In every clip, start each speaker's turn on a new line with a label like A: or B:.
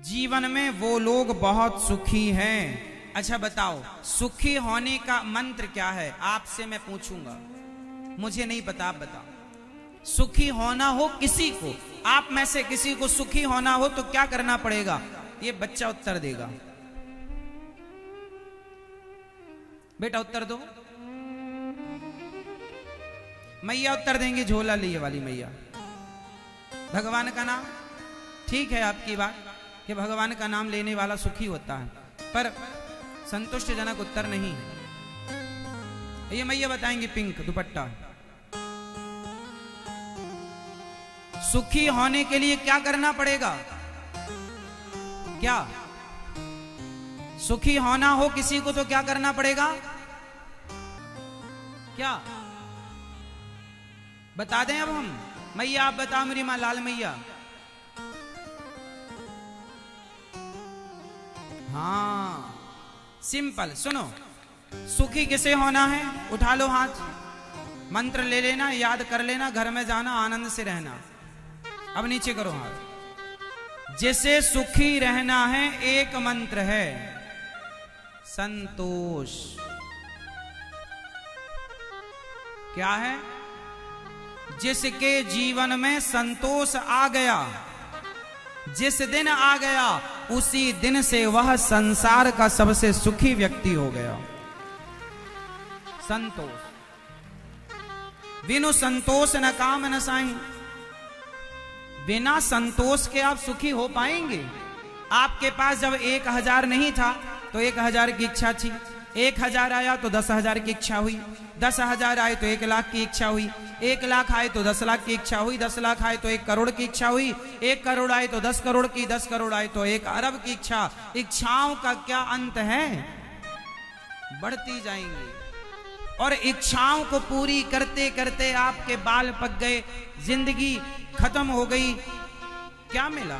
A: जीवन में वो लोग बहुत सुखी हैं। अच्छा बताओ, सुखी होने का मंत्र क्या है? आपसे मैं पूछूंगा, मुझे नहीं पता, आप बताओ। सुखी होना हो किसी को, आप में से किसी को सुखी होना हो तो क्या करना पड़ेगा? ये बच्चा उत्तर देगा। बेटा उत्तर दो। मैया उत्तर देंगे, झोला लिए वाली मैया। भगवान का नाम, ठीक है आपकी बात कि भगवान का नाम लेने वाला सुखी होता है, पर संतुष्टिजनक उत्तर नहीं है। ये मैया बताएंगे। पिंक दुपट्टा। सुखी होने के लिए क्या करना पड़ेगा? क्या सुखी होना हो किसी को तो क्या करना पड़ेगा? क्या बता दें अब हम? मैया आप बताओ, मेरी मां लाल मैया। हाँ सिंपल, सुनो। सुखी किसे होना है? उठा लो हाथ, मंत्र ले लेना, याद कर लेना, घर में जाना, आनंद से रहना। अब नीचे करो हाथ। जिसे सुखी रहना है एक मंत्र है, संतोष। क्या है? जिसके जीवन में संतोष आ गया, जिस दिन आ गया उसी दिन से वह संसार का सबसे सुखी व्यक्ति हो गया। संतोष। बिनु संतोष न काम न साईं। बिना संतोष के आप सुखी हो पाएंगे? आपके पास जब 1000 नहीं था तो 1000 की इच्छा थी, 1000 आया तो 10,000 की इच्छा हुई, 10,000 आए तो 1 लाख की इच्छा हुई, 1 लाख आए तो 10 लाख की इच्छा हुई, 10 लाख आए तो 1 करोड़ की इच्छा हुई, 1 करोड़ आए तो 10 करोड़ की, 10 करोड़ आए तो 1 अरब की इच्छा। इच्छाओं का क्या अंत है? बढ़ती जाएंगी। और इच्छाओं को पूरी करते करते आपके बाल पक गए, जिंदगी खत्म हो गई। क्या मिला?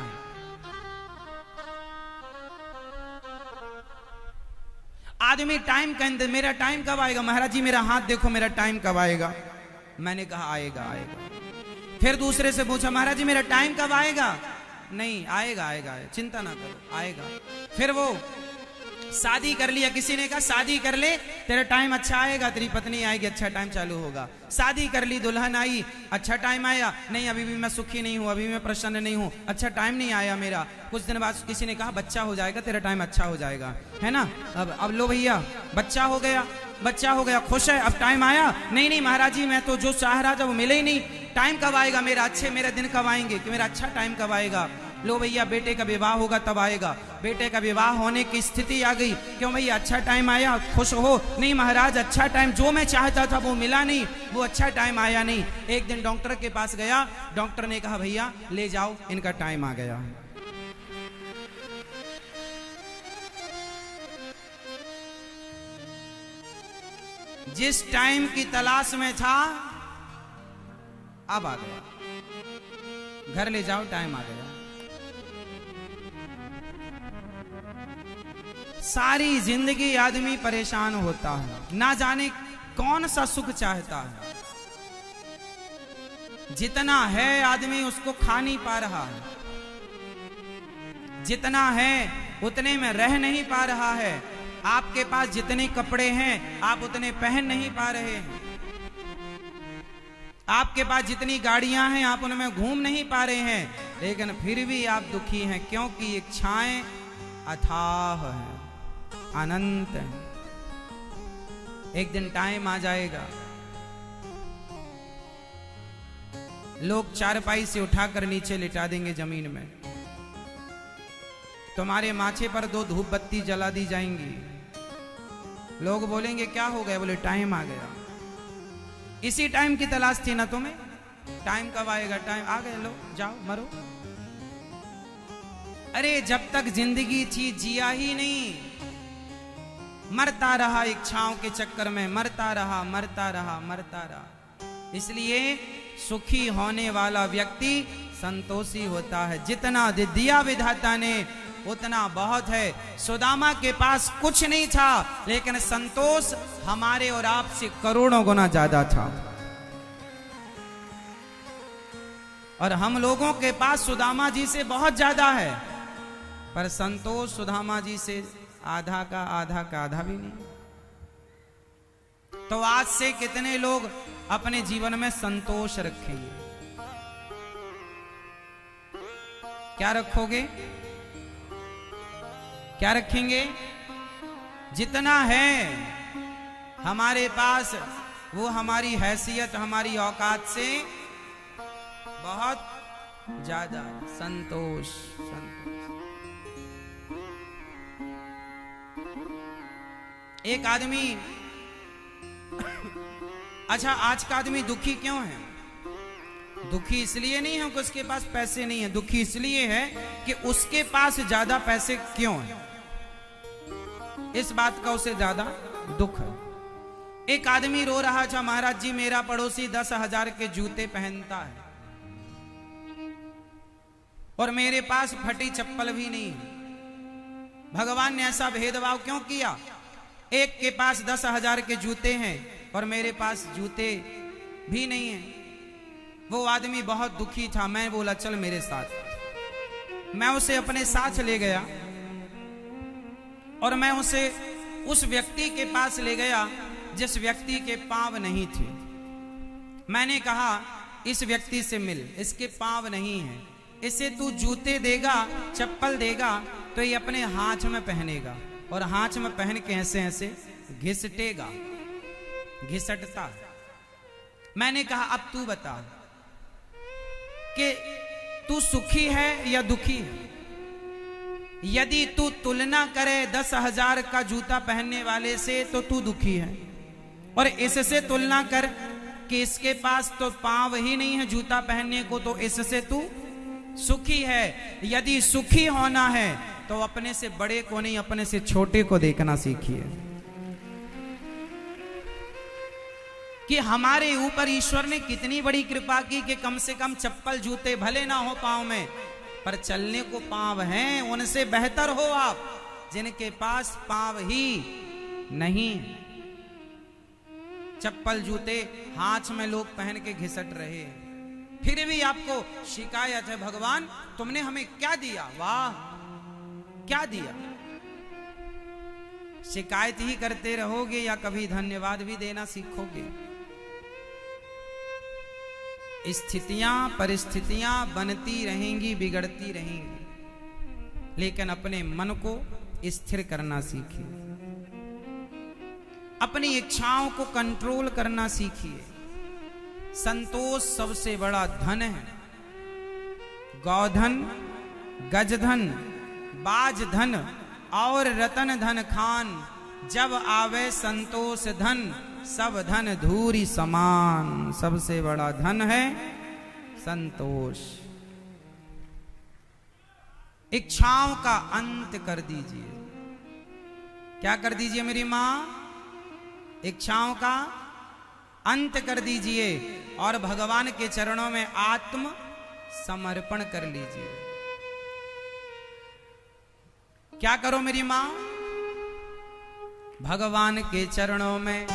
A: आदमी टाइम के अंदर, मेरा टाइम कब आएगा महाराज जी, मेरा हाथ देखो, मेरा टाइम कब आएगा? मैंने कहा आएगा आएगा। फिर दूसरे से पूछा, महाराज जी मेरा टाइम कब आएगा? नहीं, आएगा आएगा, चिंता ना करो, आएगा। फिर वो शादी कर लिया, किसी ने कहा शादी कर ले, तेरा टाइम अच्छा आएगा, तेरी पत्नी आएगी, अच्छा टाइम चालू होगा। शादी कर ली, दुल्हन आई, अच्छा टाइम आया, नहीं अभी भी मैं सुखी नहीं हूं, अभी भी मैं प्रसन्न नहीं हूं, अच्छा टाइम नहीं आया मेरा। कुछ दिन बाद किसी ने कहा बच्चा हो जाएगा, तेरा टाइम अच्छा हो जाएगा, है ना? अब लो भैया, बच्चा हो गया, बच्चा हो गया, खुश है, अब टाइम आया? नहीं नहीं महाराज जी, मैं तो जो चाह रहा था वो मिले ही नहीं। टाइम कब आएगा मेरा? अच्छे मेरे दिन कब आएंगे, कि मेरा अच्छा टाइम कब आएगा? लो भैया, बेटे का विवाह होगा तब आएगा। बेटे का विवाह होने की स्थिति आ गई, क्यों भैया अच्छा टाइम आया, खुश हो? नहीं महाराज, अच्छा टाइम जो मैं चाहता था वो मिला नहीं, वो अच्छा टाइम आया नहीं। एक दिन डॉक्टर के पास गया, डॉक्टर ने कहा भैया ले जाओ, इनका टाइम आ गया। जिस टाइम की तलाश में था अब आ गया, घर ले जाओ, टाइम आ गया। सारी जिंदगी आदमी परेशान होता है, ना जाने कौन सा सुख चाहता है। जितना है आदमी उसको खा नहीं पा रहा है, जितना है उतने में रह नहीं पा रहा है। आपके पास जितने कपड़े हैं आप उतने पहन नहीं पा रहे हैं, आपके पास जितनी गाड़ियां हैं आप उनमें घूम नहीं पा रहे हैं, लेकिन फिर भी आप दुखी हैं, क्योंकि इच्छाएं अथाह हैं, अनंत है। एक दिन टाइम आ जाएगा, लोग चारपाई से उठाकर नीचे लिटा देंगे जमीन में, तुम्हारे माथे पर 2 धूप बत्ती जला दी जाएंगी। लोग बोलेंगे क्या हो गया? बोले टाइम आ गया। इसी टाइम की तलाश थी ना तुम्हें? टाइम कब आएगा? टाइम आ गया, लो जाओ मरो। अरे जब तक जिंदगी थी जिया ही नहीं, मरता रहा इच्छाओं के चक्कर में, मरता रहा मरता रहा मरता रहा। इसलिए सुखी होने वाला व्यक्ति संतोषी होता है। जितना दिया विधाता ने उतना बहुत है। सुदामा के पास कुछ नहीं था, लेकिन संतोष हमारे और आपसे करोड़ों गुना ज्यादा था। और हम लोगों के पास सुदामा जी से बहुत ज्यादा है, पर संतोष सुदामा जी से आधा का आधा भी नहीं। तो आज से कितने लोग अपने जीवन में संतोष रखेंगे? क्या रखोगे? क्या रखेंगे? जितना है हमारे पास वो हमारी हैसियत, हमारी औकात से बहुत ज्यादा संतोष। एक आदमी, अच्छा आज का आदमी दुखी क्यों है? दुखी इसलिए नहीं है कि उसके पास पैसे नहीं है, दुखी इसलिए है कि उसके पास ज्यादा पैसे क्यों है, इस बात का उसे ज्यादा दुख है। एक आदमी रो रहा था, महाराज जी मेरा पड़ोसी 10,000 के जूते पहनता है और मेरे पास फटी चप्पल भी नहीं है। भगवान ने ऐसा भेदभाव क्यों किया? एक के पास 10,000 के जूते हैं और मेरे पास जूते भी नहीं है। वो आदमी बहुत दुखी था। मैं बोला चल मेरे साथ। मैं उसे अपने साथ ले गया और मैं उसे उस व्यक्ति के पास ले गया जिस व्यक्ति के पांव नहीं थे। मैंने कहा इस व्यक्ति से मिल, इसके पांव नहीं है, इसे तू जूते देगा, चप्पल देगा तो ये अपने हाथ में पहनेगा और हाथ में पहन के ऐसे ऐसे घिसटेगा, घिसटता। मैंने कहा अब तू बता कि तू सुखी है या दुखी है? यदि तू तुलना करे 10,000 का जूता पहनने वाले से तो तू दुखी है, और इससे तुलना कर कि इसके पास तो पांव ही नहीं है जूता पहनने को, तो इससे तू सुखी है। यदि सुखी होना है तो अपने से बड़े को नहीं, अपने से छोटे को देखना सीखिए कि हमारे ऊपर ईश्वर ने कितनी बड़ी कृपा की कि कम से कम चप्पल जूते भले ना हो पांव में, पर चलने को पांव हैं। उनसे बेहतर हो आप जिनके पास पांव ही नहीं। चप्पल जूते हाथ में लोग पहन के घिसट रहे, फिर भी आपको शिकायत है भगवान तुमने हमें क्या दिया? वाह क्या दिया? शिकायत ही करते रहोगे या कभी धन्यवाद भी देना सीखोगे? स्थितियां परिस्थितियां बनती रहेंगी, बिगड़ती रहेंगी, लेकिन अपने मन को स्थिर करना सीखिए, अपनी इच्छाओं को कंट्रोल करना सीखिए। संतोष सबसे बड़ा धन है। गौधन, गजधन, बाज धन और रतन धन खान, जब आवे संतोष धन सब धन धूरी समान। सबसे बड़ा धन है संतोष। इच्छाओं का अंत कर दीजिए। क्या कर दीजिए मेरी मां? इच्छाओं का अंत कर दीजिए और भगवान के चरणों में आत्म समर्पण कर लीजिए। क्या करो मेरी मां? भगवान के चरणों में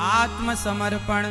A: आत्म समर्पण